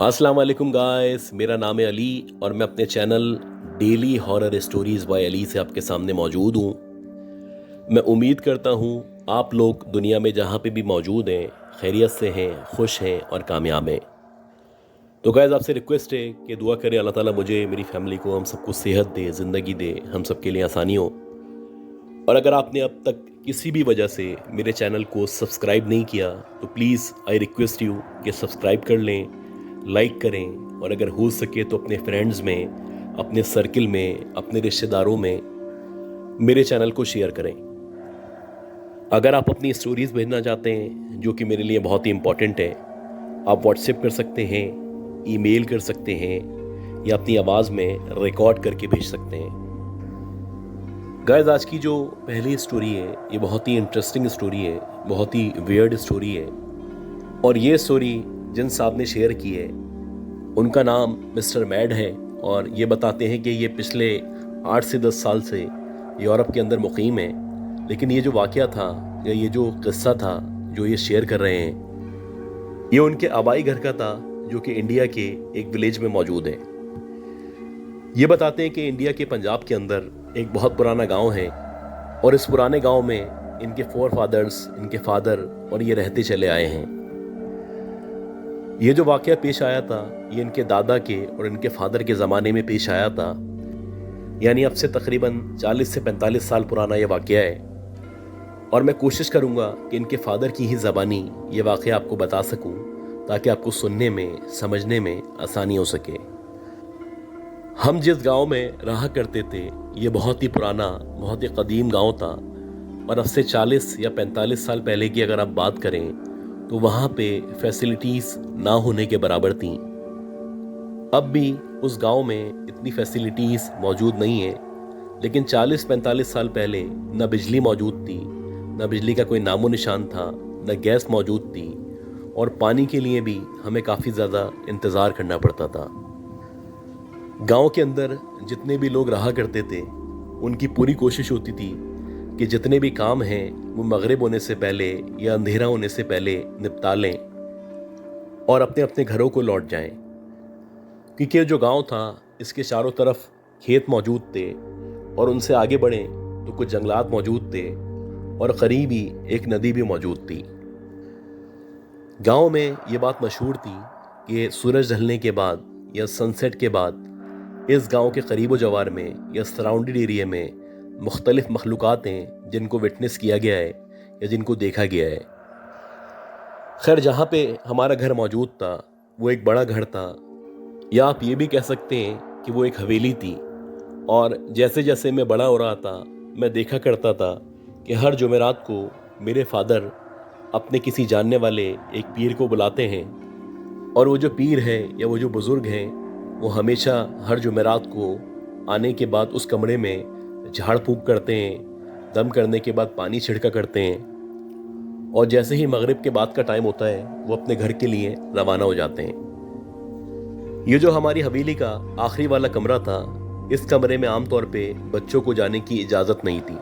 अस्सलाम वालेकुम गाइस, मेरा नाम है अली और मैं अपने channel daily horror stories by Ali से आपके सामने मौजूद हूँ। मैं उम्मीद करता हूँ आप लोग दुनिया में जहाँ पे भी मौजूद हैं खैरियत से हैं, खुश हैं और कामयाब हैं। तो गाइस आपसे रिक्वेस्ट है कि दुआ करें अल्लाह ताला मुझे, मेरी फैमिली को, हम सबको सेहत दे, ज़िंदगी दे, हम सब के लिए आसानी हो। और अगर आपने अब तक किसी भी वजह से मेरे चैनल को सब्सक्राइब नहीं किया तो प्लीज़ आई रिक्वेस्ट यू कि सब्सक्राइब कर लें, लाइक करें और अगर हो सके तो अपने फ्रेंड्स में, अपने सर्किल में, अपने रिश्तेदारों में मेरे चैनल को शेयर करें। अगर आप अपनी स्टोरीज़ भेजना चाहते हैं जो कि मेरे लिए बहुत ही इम्पॉर्टेंट है, आप व्हाट्सएप कर सकते हैं, ईमेल कर सकते हैं या अपनी आवाज़ में रिकॉर्ड करके भेज सकते हैं। गाइस आज की जो पहली स्टोरी है ये बहुत ही इंटरेस्टिंग स्टोरी है, बहुत ही वियर्ड स्टोरी है। और ये स्टोरी जिन साहब ने शेयर की है उनका नाम मिस्टर मैड है और ये बताते हैं कि ये पिछले 8 से 10 साल से यूरोप के अंदर मुकीम है। लेकिन ये जो वाक़या था या ये जो किस्सा था जो ये शेयर कर रहे हैं ये उनके आबाई घर का था जो कि इंडिया के एक विलेज में मौजूद है। ये बताते हैं कि इंडिया के पंजाब के अंदर एक बहुत पुराना गांव है और इस पुराने गांव में इनके फोर फादर्स, इनके फादर और ये रहते चले आए हैं। ये जो वाक़या पेश आया था ये इनके दादा के और इनके फादर के ज़माने में पेश आया था, यानी अब से तकरीबन 40 से 45 साल पुराना ये वाक़या है। और मैं कोशिश करूँगा कि इनके फादर की ही ज़बानी ये वाक़या आपको बता सकूँ ताकि आपको सुनने में, समझने में आसानी हो सके। हम जिस गांव में रहा करते थे ये बहुत ही पुराना, बहुत ही कदीम गांव था और अब से 40 या 45 साल पहले की अगर आप बात करें तो वहाँ पे फैसिलिटीज़ ना होने के बराबर थी। अब भी उस गांव में इतनी फैसिलिटीज़ मौजूद नहीं है, लेकिन 40-45 साल पहले न बिजली मौजूद थी, न बिजली का कोई नामो निशान था, न गैस मौजूद थी और पानी के लिए भी हमें काफ़ी ज़्यादा इंतज़ार करना पड़ता था। गांव के अंदर जितने भी लोग रहा करते थे उनकी पूरी कोशिश होती थी कि जितने भी काम हैं वो मगरिब होने से पहले या अंधेरा होने से पहले निपटा लें और अपने अपने घरों को लौट जाएं। क्योंकि जो गांव था इसके चारों तरफ खेत मौजूद थे और उनसे आगे बढ़ें तो कुछ जंगलात मौजूद थे और करीब ही एक नदी भी मौजूद थी। गांव में ये बात मशहूर थी कि सूरज ढलने के बाद या सनसेट के बाद इस गांव के करीब जवार में या सराउंडेड एरिया में मुख्तलिफ मखलूक़ात हैं जिनको विटनेस किया गया है या जिनको देखा गया है। खैर जहाँ पे हमारा घर मौजूद था वो एक बड़ा घर था, या आप ये भी कह सकते हैं कि वो एक हवेली थी। और जैसे जैसे मैं बड़ा हो रहा था मैं देखा करता था कि हर जुमेरात को मेरे फादर अपने किसी जानने वाले एक पीर को बुलाते हैं और वो जो पीर है या वो जो बुज़ुर्ग हैं वो हमेशा हर जुमेरात को आने के बाद उस कमरे में झाड़ फूंक करते हैं, दम करने के बाद पानी छिड़का करते हैं और जैसे ही मगरिब के बाद का टाइम होता है वो अपने घर के लिए रवाना हो जाते हैं। ये जो हमारी हवेली का आखिरी वाला कमरा था, इस कमरे में आमतौर पे बच्चों को जाने की इजाज़त नहीं थी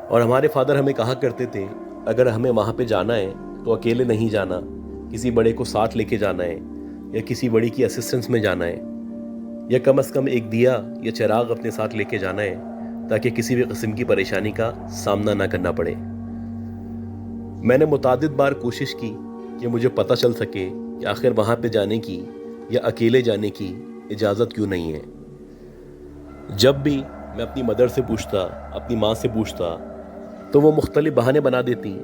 और हमारे फादर हमें कहा करते थे अगर हमें वहाँ पे जाना है तो अकेले नहीं जाना, किसी बड़े को साथ लेके जाना है या किसी बड़ी की असिस्टेंस में जाना है या कम से कम एक दिया या चिराग अपने साथ लेके जाना है ताकि किसी भी किस्म की परेशानी का सामना ना करना पड़े। मैंने मुतादिद बार कोशिश की कि मुझे पता चल सके कि आखिर वहाँ पे जाने की या अकेले जाने की इजाज़त क्यों नहीं है। जब भी मैं अपनी मदर से पूछता, अपनी माँ से पूछता तो वो मुख्तलिफ बहाने बना देती,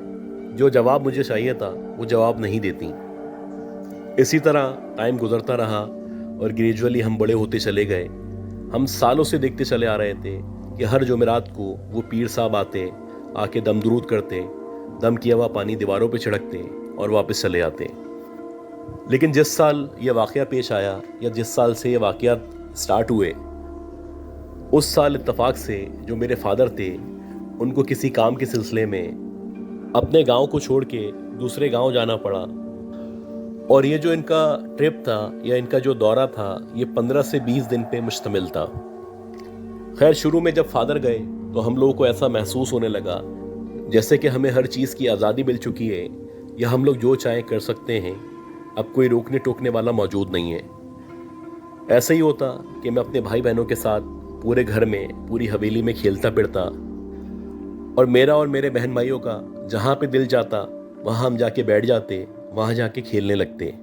जो जवाब मुझे चाहिए था वो जवाब नहीं देती। इसी तरह टाइम गुजरता रहा और ग्रेजुअली हम बड़े होते चले गए। हम सालों से देखते चले आ रहे थे कि हर जुमेरात को वो पीर साहब आते, आके दम दुरूद करते, दम किया हुआ पानी दीवारों पे छिड़कते और वापस चले आते। लेकिन जिस साल ये वाक़या पेश आया या जिस साल से ये वाक़या स्टार्ट हुए उस साल इत्तफाक से जो मेरे फादर थे उनको किसी काम के सिलसिले में अपने गांव को छोड़ के दूसरे गांव जाना पड़ा और ये जो इनका ट्रिप था या इनका जो दौरा था ये 15 से 20 दिन पे मुश्तमिल था। खैर शुरू में जब फादर गए तो हम लोगों को ऐसा महसूस होने लगा जैसे कि हमें हर चीज़ की आज़ादी मिल चुकी है या हम लोग जो चाहें कर सकते हैं अब कोई रोकने टोकने वाला मौजूद नहीं है। ऐसा ही होता कि मैं अपने भाई बहनों के साथ पूरे घर में, पूरी हवेली में खेलता फिरता, और मेरा और मेरे बहन भाइयों का जहाँ पे दिल जाता वहाँ हम जाके बैठ जाते, वहाँ जाके खेलने लगते।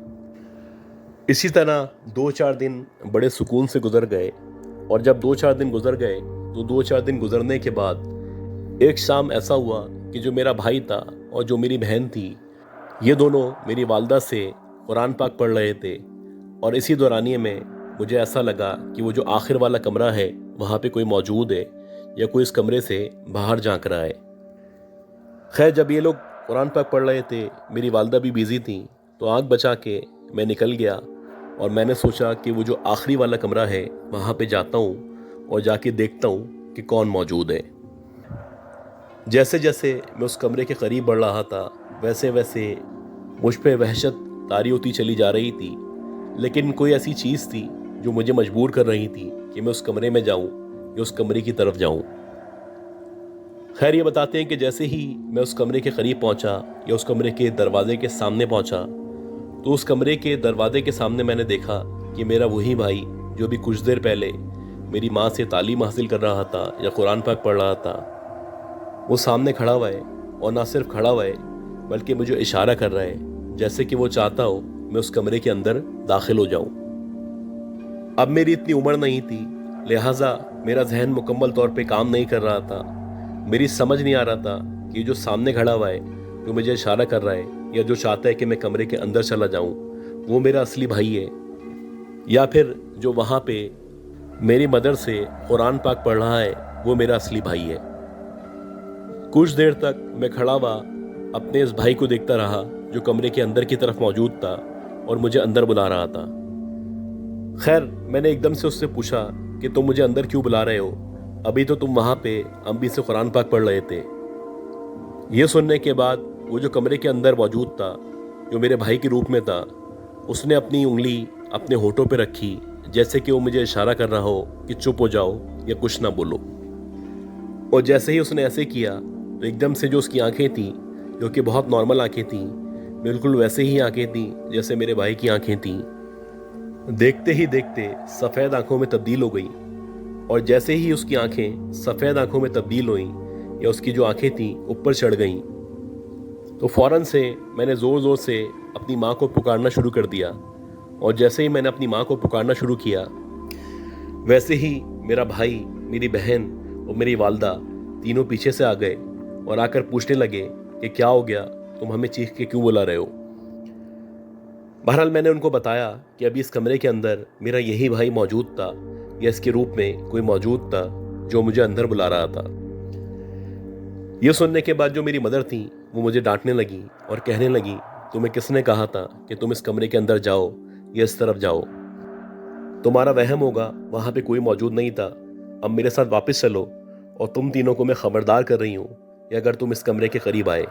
इसी तरह 2-4 दिन बड़े सुकून से गुजर गए, और जब 2-4 दिन गुजर गए तो 2-4 दिन गुजरने के बाद एक शाम ऐसा हुआ कि जो मेरा भाई था और जो मेरी बहन थी, ये दोनों मेरी वालदा से कुरान पाक पढ़ रहे थे। और इसी दौरानिए में मुझे ऐसा लगा कि वो जो आखिर वाला कमरा है वहाँ पे कोई मौजूद है या कोई इस कमरे से बाहर झांक रहा है। खैर, जब ये लोग कुरान पाक पढ़ रहे थे, मेरी वालदा भी बिज़ी थी, तो आँख बचा के मैं निकल गया और मैंने सोचा कि वो जो आखिरी वाला कमरा है वहाँ पे जाता हूँ और जाके देखता हूँ कि कौन मौजूद है। जैसे जैसे मैं उस कमरे के करीब बढ़ रहा था, वैसे वैसे मुझ पे वहशत तारी होती चली जा रही थी, लेकिन कोई ऐसी चीज़ थी जो मुझे मजबूर कर रही थी कि मैं उस कमरे में जाऊँ या उस कमरे की तरफ जाऊँ। खैर, ये बताते हैं कि जैसे ही मैं उस कमरे के करीब पहुँचा या उस कमरे के दरवाजे के सामने पहुँचा, तो उस कमरे के दरवाजे के सामने मैंने देखा कि मेरा वही भाई जो भी कुछ देर पहले मेरी माँ से तालीम हासिल कर रहा था या कुरान पाक पढ़ रहा था, वो सामने खड़ा हुआ है। और ना सिर्फ खड़ा हुआ है बल्कि मुझे इशारा कर रहा है, जैसे कि वो चाहता हो मैं उस कमरे के अंदर दाखिल हो जाऊं। अब मेरी इतनी उम्र नहीं थी, लिहाजा मेरा जहन मुकम्मल तौर पे काम नहीं कर रहा था। मेरी समझ नहीं आ रहा था कि जो सामने खड़ा हुआ है, जो मुझे इशारा कर रहा है या जो चाहता है कि मैं कमरे के अंदर चला जाऊं, वो मेरा असली भाई है, या फिर जो वहाँ पे मेरी मदर से कुरान पाक पढ़ रहा है वो मेरा असली भाई है। कुछ देर तक मैं खड़ा हुआ अपने इस भाई को देखता रहा जो कमरे के अंदर की तरफ मौजूद था और मुझे अंदर बुला रहा था। खैर, मैंने एकदम से उससे पूछा कि तुम मुझे अंदर क्यों बुला रहे हो? अभी तो तुम वहाँ पे अम्मी से कुरान पाक पढ़ रहे थे। ये सुनने के बाद वो जो कमरे के अंदर मौजूद था, जो मेरे भाई के रूप में था, उसने अपनी उंगली अपने होठों पे रखी, जैसे कि वो मुझे इशारा कर रहा हो कि चुप हो जाओ या कुछ ना बोलो। और जैसे ही उसने ऐसे किया तो एकदम से जो उसकी आंखें थीं, जो कि बहुत नॉर्मल आंखें थीं, बिल्कुल वैसे ही आंखें थीं जैसे मेरे भाई की आंखें थीं, देखते ही देखते सफ़ेद आंखों में तब्दील हो गई। और जैसे ही उसकी आंखें सफ़ेद आंखों में तब्दील हुईं या उसकी जो आंखें थीं ऊपर चढ़ गईं, तो फ़ौरन से मैंने ज़ोर ज़ोर से अपनी माँ को पुकारना शुरू कर दिया। और जैसे ही मैंने अपनी माँ को पुकारना शुरू किया, वैसे ही मेरा भाई, मेरी बहन और मेरी वालदा तीनों पीछे से आ गए और आकर पूछने लगे कि क्या हो गया, तुम हमें चीख के क्यों बुला रहे हो? बहरहाल, मैंने उनको बताया कि अभी इस कमरे के अंदर मेरा यही भाई मौजूद था, या इसके रूप में कोई मौजूद था जो मुझे अंदर बुला रहा था। यह सुनने के बाद जो मेरी मदर थी वो मुझे डांटने लगी और कहने लगी, तुम्हें किसने कहा था कि तुम इस कमरे के अंदर जाओ या इस तरफ जाओ? तुम्हारा वहम होगा, वहाँ पे कोई मौजूद नहीं था। अब मेरे साथ वापस चलो और तुम तीनों को मैं खबरदार कर रही हूँ कि अगर तुम इस कमरे के करीब आए।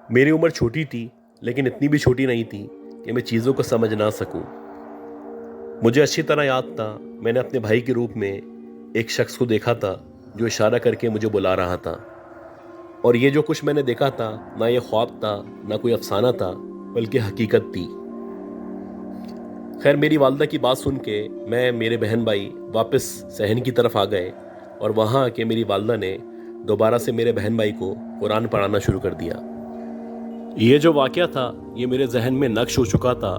मेरी उम्र छोटी थी, लेकिन इतनी भी छोटी नहीं थी कि मैं चीज़ों को समझ ना सकूं। मुझे अच्छी तरह याद था, मैंने अपने भाई के रूप में एक शख्स को देखा था जो इशारा करके मुझे बुला रहा था। और ये जो कुछ मैंने देखा था, ना ये ख्वाब था ना कोई अफसाना था, बल्कि हकीकत थी। खैर, मेरी वालदा की बात सुन के मैं, मेरे बहन भाई वापस सहन की तरफ आ गए और वहाँ आके मेरी वालदा ने दोबारा से मेरे बहन भाई को कुरान पढ़ाना शुरू कर दिया। ये जो वाक़या था ये मेरे जहन में नक्श हो चुका था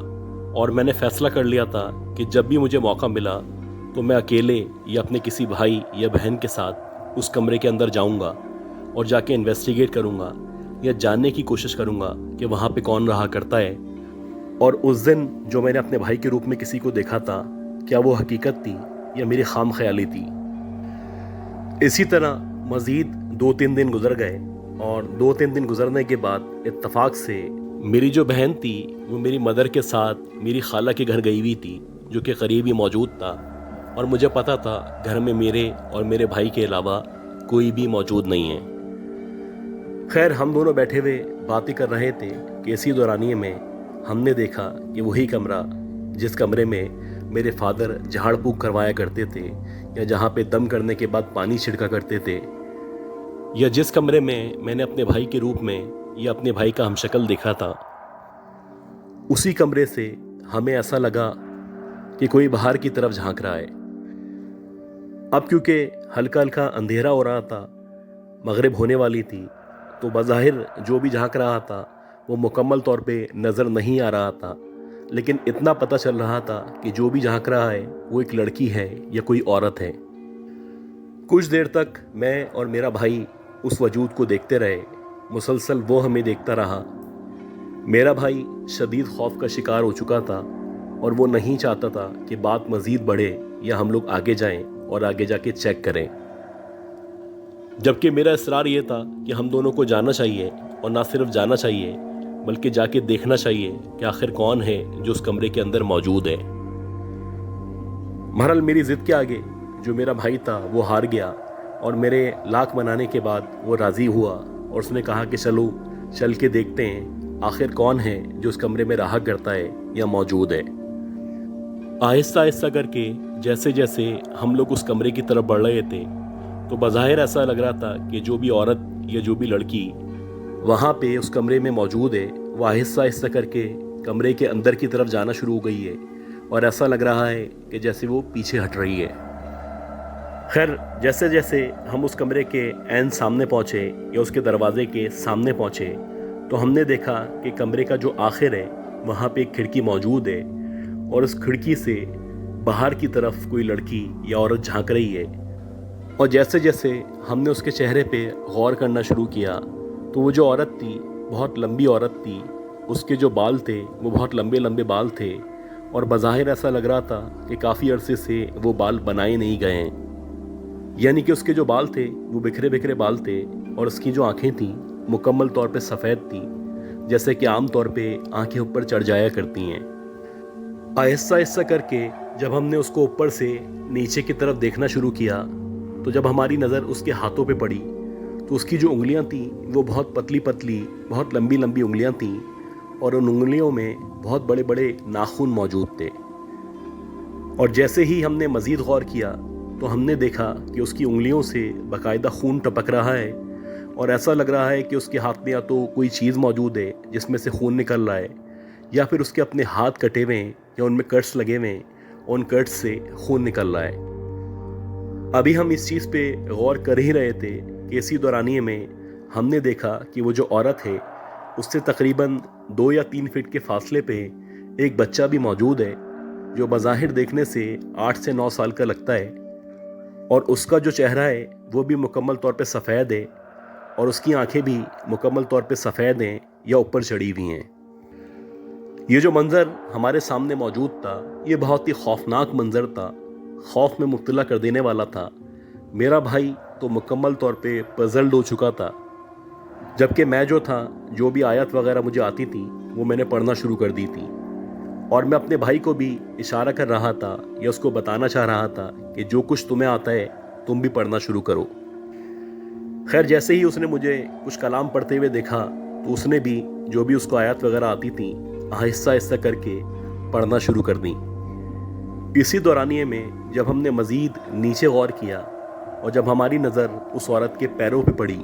और मैंने फ़ैसला कर लिया था कि जब भी मुझे मौका मिला तो मैं अकेले या अपने किसी भाई या बहन के साथ उस कमरे के अंदर जाऊंगा और जाके इन्वेस्टिगेट करूंगा या जानने की कोशिश करूंगा कि वहाँ पे कौन रहा करता है, और उस दिन जो मैंने अपने भाई के रूप में किसी को देखा था, क्या वो हकीकत थी या मेरी खाम ख्याली थी। इसी तरह मज़ीद 2-3 दिन गुजर गए और 2-3 दिन गुजरने के बाद इत्तफाक से मेरी जो बहन थी वो मेरी मदर के साथ मेरी खाला के घर गई हुई थी, जो कि करीब ही मौजूद था। और मुझे पता था घर में मेरे और मेरे भाई के अलावा कोई भी मौजूद नहीं है। खैर, हम दोनों बैठे हुए बातें कर रहे थे कि इसी दौरानिए में हमने देखा कि वही कमरा जिस कमरे में मेरे फादर झाड़ फूक करवाया करते थे या जहाँ पे दम करने के बाद पानी छिड़का करते थे, या जिस कमरे में मैंने अपने भाई के रूप में या अपने भाई का हमशक्ल देखा था, उसी कमरे से हमें ऐसा लगा कि कोई बाहर की तरफ झांक रहा है। अब क्योंकि हल्का हल्का अंधेरा हो रहा था, मगरिब होने वाली थी, तो बज़ाहिर जो भी झांक रहा था वो मुकम्मल तौर पे नज़र नहीं आ रहा था, लेकिन इतना पता चल रहा था कि जो भी झांक रहा है वो एक लड़की है या कोई औरत है। कुछ देर तक मैं और मेरा भाई उस वजूद को देखते रहे, मुसलसल वो हमें देखता रहा। मेरा भाई शदीद खौफ का शिकार हो चुका था और वो नहीं चाहता था कि बात मज़ीद बढ़े या हम लोग आगे जाएं और आगे जाके चेक करें, जबकि मेरा इसरार ये था कि हम दोनों को जाना चाहिए, और ना सिर्फ जाना चाहिए बल्कि जाके देखना चाहिए कि आखिर कौन है जो उस कमरे के अंदर मौजूद है। बहरहाल मेरी ज़िद के आगे जो मेरा भाई था वो हार गया, और मेरे लाख मनाने के बाद वो राज़ी हुआ और उसने कहा कि चलो चल के देखते हैं आखिर कौन है जो उस कमरे में रहा करता है या मौजूद है। आहिस्ता आहिस्ता करके जैसे जैसे हम लोग उस कमरे की तरफ बढ़ रहे थे, तो बज़ाहिर ऐसा लग रहा था कि जो भी औरत या जो भी लड़की वहाँ पे उस कमरे में मौजूद है वो आहिस्ता आहिस्ता करके कमरे के अंदर की तरफ जाना शुरू हो गई है, और ऐसा लग रहा है कि जैसे वो पीछे हट रही है। खैर, जैसे जैसे हम उस कमरे के ऐन सामने पहुँचे या उसके दरवाजे के सामने पहुँचे, तो हमने देखा कि कमरे का जो आखिर है वहाँ पे एक खिड़की मौजूद है, और उस खिड़की से बाहर की तरफ कोई लड़की या औरत झांक रही है। और जैसे जैसे हमने उसके चेहरे पे गौर करना शुरू किया, तो वो जो औरत थी बहुत लंबी औरत थी, उसके जो बाल थे वो बहुत लंबे लंबे बाल थे, और बज़ाहिर ऐसा लग रहा था कि काफ़ी अरसे से वो बाल बनाए नहीं गए हैं। यानी कि उसके जो बाल थे वो बिखरे बिखरे बाल थे, और उसकी जो आँखें थीं मुकम्मल तौर पे सफ़ेद थी, जैसे कि आम तौर पे आंखें ऊपर चढ़ जाया करती हैं। आहिस्ता आहिस्ता करके जब हमने उसको ऊपर से नीचे की तरफ देखना शुरू किया, तो जब हमारी नज़र उसके हाथों पे पड़ी, तो उसकी जो उंगलियां थीं वो बहुत पतली पतली, बहुत लंबी लंबी उंगलियां थीं, और उन उंगलियों में बहुत बड़े बड़े नाखून मौजूद थे। और जैसे ही हमने मज़ीद गौर किया, तो हमने देखा कि उसकी उंगलियों से बाकायदा खून टपक रहा है, और ऐसा लग रहा है कि उसके हाथ में या तो कोई चीज़ मौजूद है जिसमें से खून निकल रहा है, या फिर उसके अपने हाथ कटे हुए हैं या उनमें कट्स लगे हुए हैं, उन कट्स से खून निकल रहा है। अभी हम इस चीज़ पे गौर कर ही रहे थे कि इसी दौरानिए में हमने देखा कि वो जो औरत है उससे तकरीबन 2 या 3 फीट के फासले पे एक बच्चा भी मौजूद है, जो बज़ाहिर देखने से 8 से 9 साल का लगता है, और उसका जो चेहरा है वो भी मुकम्मल तौर पे सफ़ेद है, और उसकी आंखें भी मुकम्मल तौर पे सफ़ेद हैं या ऊपर चढ़ी हुई हैं। ये जो मंज़र हमारे सामने मौजूद था ये बहुत ही खौफनाक मंज़र था, खौफ में मुब्तला कर देने वाला था। मेरा भाई तो मुकम्मल तौर पे पज़ल्ड हो चुका था, जबकि मैं जो था, जो भी आयत वगैरह मुझे आती थी वो मैंने पढ़ना शुरू कर दी थी, और मैं अपने भाई को भी इशारा कर रहा था या उसको बताना चाह रहा था कि जो कुछ तुम्हें आता है तुम भी पढ़ना शुरू करो। खैर, जैसे ही उसने मुझे कुछ कलाम पढ़ते हुए देखा, तो उसने भी जो भी उसको आयत वगैरह आती थी आहिस्ता आहिस्ता करके पढ़ना शुरू कर दी। इसी दौरानिए में जब हमने मज़ीद नीचे गौर किया और जब हमारी नज़र उस औरत के पैरों पे पड़ी,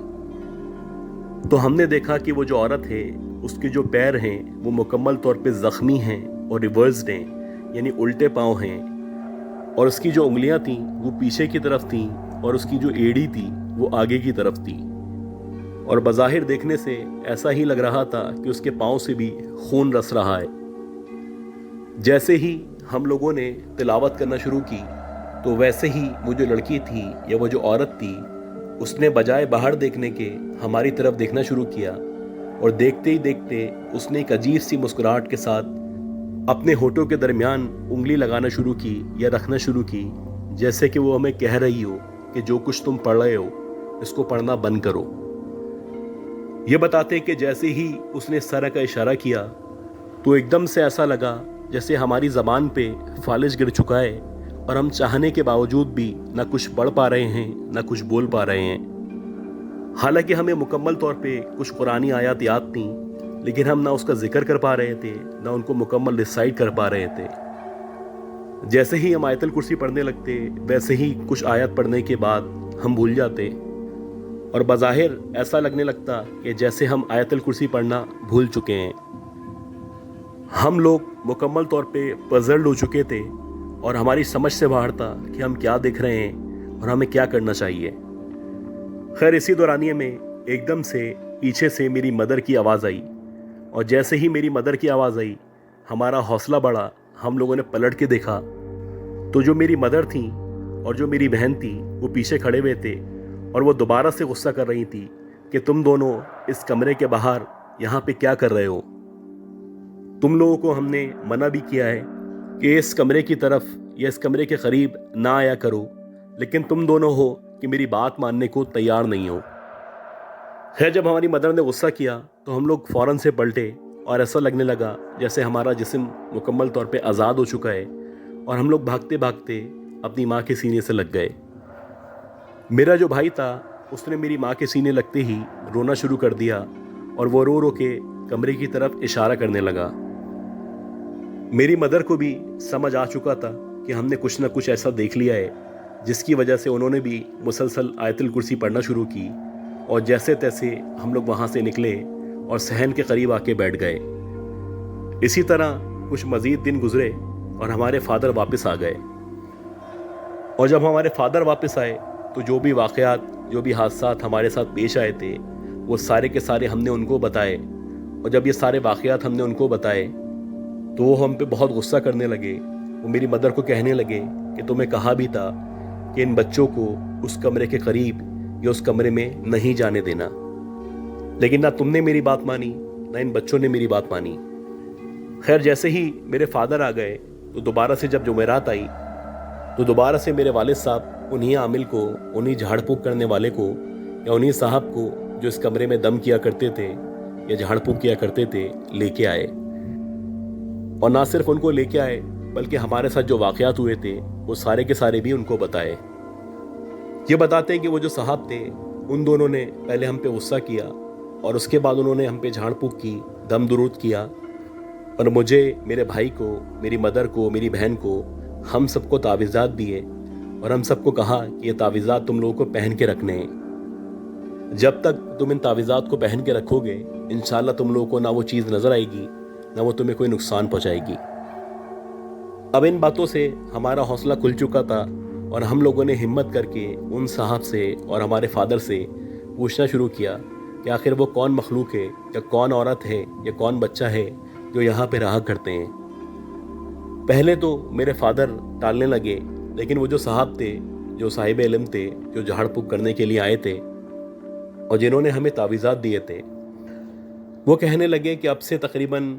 तो हमने देखा कि वो जो औरत है उसके जो पैर हैं वो मुकम्मल तौर पे ज़ख्मी हैं और रिवर्स्ड हैं, यानी उल्टे पाँव हैं, और उसकी जो उंगलियां थीं वो पीछे की तरफ थीं, और उसकी जो एड़ी थी वो आगे की तरफ थी, और बज़ाहिर देखने से ऐसा ही लग रहा था कि उसके पाँव से भी खून रस रहा है। जैसे ही हम लोगों ने तिलावत करना शुरू की, तो वैसे ही वो जो लड़की थी या वो जो औरत थी उसने बजाय बाहर देखने के हमारी तरफ देखना शुरू किया, और देखते ही देखते उसने एक अजीब सी मुस्कुराहट के साथ अपने होठों के दरमियान उंगली लगाना शुरू की या रखना शुरू की, जैसे कि वो हमें कह रही हो कि जो कुछ तुम पढ़ रहे हो इसको पढ़ना बंद करो। ये बताते कि जैसे ही उसने इस तरह का इशारा किया, तो एकदम से ऐसा लगा जैसे हमारी ज़बान पे फालिज गिर चुका है, और हम चाहने के बावजूद भी ना कुछ पढ़ पा रहे हैं ना कुछ बोल पा रहे हैं। हालांकि हमें मुकम्मल तौर पे कुछ कुरानी आयत याद थी, लेकिन हम ना उसका जिक्र कर पा रहे थे ना उनको मुकम्मल रिसाइट कर पा रहे थे। जैसे ही हम आयतुल कुर्सी पढ़ने लगते, वैसे ही कुछ आयत पढ़ने के बाद हम भूल जाते, और बज़ाहिर ऐसा लगने लगता कि जैसे हम आयतुल कुर्सी पढ़ना भूल चुके हैं। ہم لوگ مکمل طور پہ پزلڈ ہو چکے تھے اور ہماری سمجھ سے باہر تھا کہ ہم کیا دیکھ رہے ہیں اور ہمیں کیا کرنا چاہیے۔ خیر اسی دورانیے میں ایک دم سے پیچھے سے میری مدر کی آواز آئی، اور جیسے ہی میری مدر کی آواز آئی ہمارا حوصلہ بڑھا۔ ہم لوگوں نے پلٹ کے دیکھا تو جو میری مدر تھیں اور جو میری بہن تھی وہ پیچھے کھڑے ہوئے تھے، اور وہ دوبارہ سے غصہ کر رہی تھی کہ تم دونوں اس کمرے کے باہر یہاں پہ کیا کر رہے ہو؟ تم لوگوں کو ہم نے منع بھی کیا ہے کہ اس کمرے کی طرف یا اس کمرے کے قریب نہ آیا کرو، لیکن تم دونوں ہو کہ میری بات ماننے کو تیار نہیں ہو۔ خیر جب ہماری مدر نے غصہ کیا تو ہم لوگ فوراً سے پلٹے، اور ایسا لگنے لگا جیسے ہمارا جسم مکمل طور پہ آزاد ہو چکا ہے، اور ہم لوگ بھاگتے بھاگتے اپنی ماں کے سینے سے لگ گئے۔ میرا جو بھائی تھا اس نے میری ماں کے سینے لگتے ہی رونا شروع کر دیا، اور وہ رو رو کے کمرے کی طرف اشارہ کرنے لگا۔ میری مدر کو بھی سمجھ آ چکا تھا کہ ہم نے کچھ نہ کچھ ایسا دیکھ لیا ہے، جس کی وجہ سے انہوں نے بھی مسلسل آیت الکرسی پڑھنا شروع کی، اور جیسے تیسے ہم لوگ وہاں سے نکلے اور صحن کے قریب آ کے بیٹھ گئے۔ اسی طرح کچھ مزید دن گزرے اور ہمارے فادر واپس آ گئے، اور جب ہمارے فادر واپس آئے تو جو بھی واقعات جو بھی حادثات ہمارے ساتھ پیش آئے تھے وہ سارے کے سارے ہم نے ان کو بتائے، اور جب یہ سارے واقعات ہم نے ان کو بتائے تو وہ ہم پہ بہت غصہ کرنے لگے۔ وہ میری مدر کو کہنے لگے کہ تمہیں کہا بھی تھا کہ ان بچوں کو اس کمرے کے قریب یا اس کمرے میں نہیں جانے دینا، لیکن نہ تم نے میری بات مانی نہ ان بچوں نے میری بات مانی۔ خیر جیسے ہی میرے فادر آ گئے تو دوبارہ سے جب جمعرات آئی تو دوبارہ سے میرے والد صاحب انہی عامل کو، انہی جھاڑ پھونک کرنے والے کو، یا انہی صاحب کو جو اس کمرے میں دم کیا کرتے تھے یا جھاڑ پھونک کیا کرتے تھے، لے کے آئے۔ اور نہ صرف ان کو لے کے آئے بلکہ ہمارے ساتھ جو واقعات ہوئے تھے وہ سارے کے سارے بھی ان کو بتائے۔ یہ بتاتے ہیں کہ وہ جو صاحب تھے ان دونوں نے پہلے ہم پہ غصہ کیا، اور اس کے بعد انہوں نے ہم پہ جھاڑ پھونک کی، دم درود کیا، اور مجھے، میرے بھائی کو، میری مدر کو، میری بہن کو، ہم سب کو تعویذات دیے، اور ہم سب کو کہا کہ یہ تعویذات تم لوگوں کو پہن کے رکھنے ہیں۔ جب تک تم ان تعویذات کو پہن کے رکھو گے انشاءاللہ تم لوگوں کو نہ وہ چیز نظر آئے گی نہ وہ تمہیں کوئی نقصان پہنچائے گی۔ اب ان باتوں سے ہمارا حوصلہ کھل چکا تھا، اور ہم لوگوں نے ہمت کر کے ان صاحب سے اور ہمارے فادر سے پوچھنا شروع کیا کہ آخر وہ کون مخلوق ہے، یا کون عورت ہے، یا کون بچہ ہے جو یہاں پہ رہا کرتے ہیں۔ پہلے تو میرے فادر ٹالنے لگے، لیکن وہ جو صاحب تھے، جو صاحب علم تھے، جو جھاڑ پھونک کرنے کے لیے آئے تھے اور جنہوں نے ہمیں تعویذات دیے تھے، وہ کہنے لگے کہ اب سے تقریباً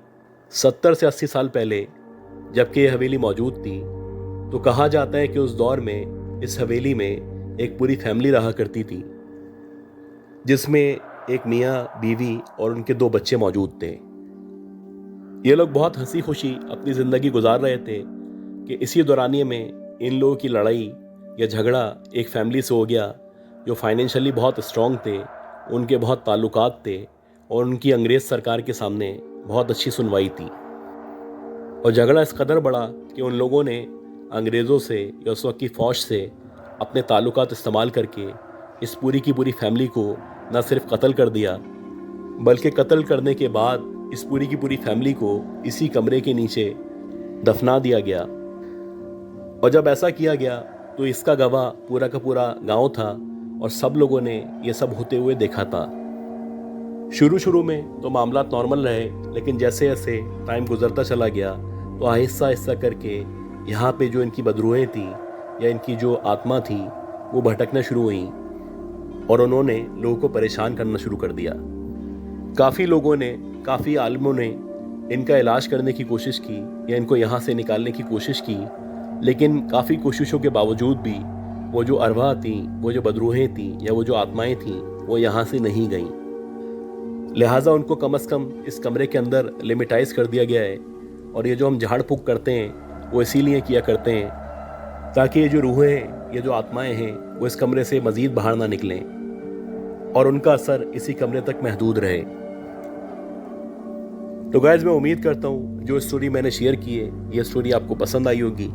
70 سے 80 سال پہلے جب کہ یہ حویلی موجود تھی تو کہا جاتا ہے کہ اس دور میں اس حویلی میں ایک پوری فیملی رہا کرتی تھی، جس میں ایک میاں، بیوی اور ان کے 2 بچے موجود تھے۔ یہ لوگ بہت ہنسی خوشی اپنی زندگی گزار رہے تھے کہ اسی دورانیے میں ان لوگوں کی لڑائی یا جھگڑا ایک فیملی سے ہو گیا جو فائنینشلی بہت اسٹرانگ تھے، ان کے بہت تعلقات تھے، اور ان کی انگریز سرکار کے سامنے بہت اچھی سنوائی تھی۔ اور جھگڑا اس قدر بڑا کہ ان لوگوں نے انگریزوں سے یا اس وقت کی فوج سے اپنے تعلقات استعمال کر کے اس پوری کی پوری فیملی کو نہ صرف قتل کر دیا، بلکہ قتل کرنے کے بعد اس پوری کی پوری فیملی کو اسی کمرے کے نیچے دفنا دیا گیا۔ اور جب ایسا کیا گیا تو اس کا گواہ پورا کا پورا گاؤں تھا، اور سب لوگوں نے یہ سب ہوتے ہوئے دیکھا تھا۔ شروع میں تو معاملات نارمل رہے، لیکن جیسے جیسے ٹائم گزرتا چلا گیا تو آہستہ آہستہ کر کے یہاں پہ جو ان کی بدروہیں تھیں یا ان کی جو آتما تھی وہ بھٹکنا شروع ہوئیں، اور انہوں نے لوگوں کو پریشان کرنا شروع کر دیا۔ کافی لوگوں نے، کافی عالموں نے ان کا علاج کرنے کی کوشش کی یا ان کو یہاں سے نکالنے کی کوشش کی، لیکن کافی کوششوں کے باوجود بھی وہ جو ارواح تھیں، وہ جو بدروہیں تھیں یا وہ جو آتمائیں تھیں وہ یہاں سے نہیں گئیں۔ لہٰذا ان کو کم از کم اس کمرے کے اندر لیمیٹائز کر دیا گیا ہے، اور یہ جو ہم جھاڑ پھونک کرتے ہیں وہ اسی لیے کیا کرتے ہیں تاکہ یہ جو روحیں ہیں، یہ جو آتمائیں ہیں، وہ اس کمرے سے مزید باہر نہ نکلیں اور ان کا اثر اسی کمرے تک محدود رہے۔ تو گائز میں امید کرتا ہوں جو اسٹوری میں نے شیئر کی ہے یہ اسٹوری آپ کو پسند آئی ہوگی۔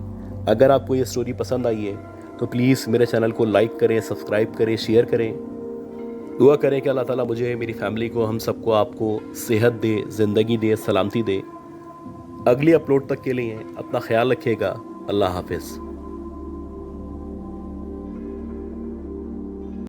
اگر آپ کو یہ اسٹوری پسند آئی ہے تو پلیز میرے چینل کو لائک کریں، سبسکرائب کریں، شیئر کریں۔ دعا کریں کہ اللہ تعالیٰ مجھے، میری فیملی کو، ہم سب کو، آپ کو صحت دے، زندگی دے، سلامتی دے۔ اگلی اپلوڈ تک کے لیے اپنا خیال رکھیے گا. اللہ حافظ.